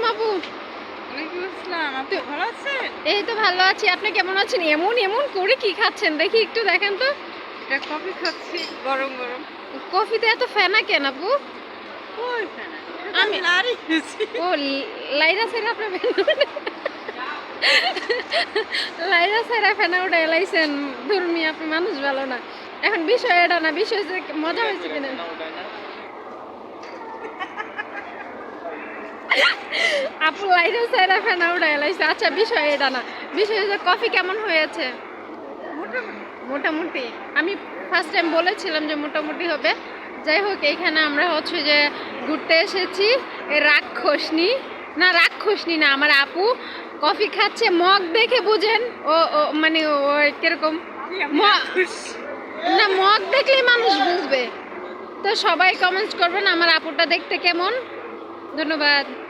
আসসালাম আপু। ওয়ালাইকুম আসসালাম। আপনি ভালো আছেন? এই তো ভালো আছি। আপনি কেমন আছেন? এমন এমন করে কি খাচ্ছেন দেখি একটু দেখেন তো। এটা কফি খাচ্ছি গরম গরম। কফিতে এত ফেনা কেন আপু? কই ফেনা? এটা তো আমি নারী খেয়েছি। ও লাইরা সাইরা আপনি লাইরা সাইরা ফেনা উঠে এলাইছেন। ধর্মী আপনি মানুষ ভালো না। এখন বিষয় এটা না, বিষয় হচ্ছে মজা হয়েছে কিনা। আপু লাইরা সাইরা ফেনা উঠে এলাইছে। আচ্ছা বিষয় এটা না, বিষয় হচ্ছে কফি কেমন হয়েছে? মোটামুটি। মোটামুটি আমি ফার্স্ট টাইম বলেছিলাম যে মোটামুটি হবে। যাই হোক, এইখানে আমরা হচ্ছে যে ঘুরতে এসেছি। রাক্ষসনি না, রাক্ষসনি না, আমার আপু কফি খাচ্ছে। মগ দেখে বুঝেন ও ও মানে ও কিরকম না, মগ দেখলেই মানুষ বুঝবে। তো সবাই কমেন্টস করবেন আমার আপুটা দেখতে কেমন। ধন্যবাদ।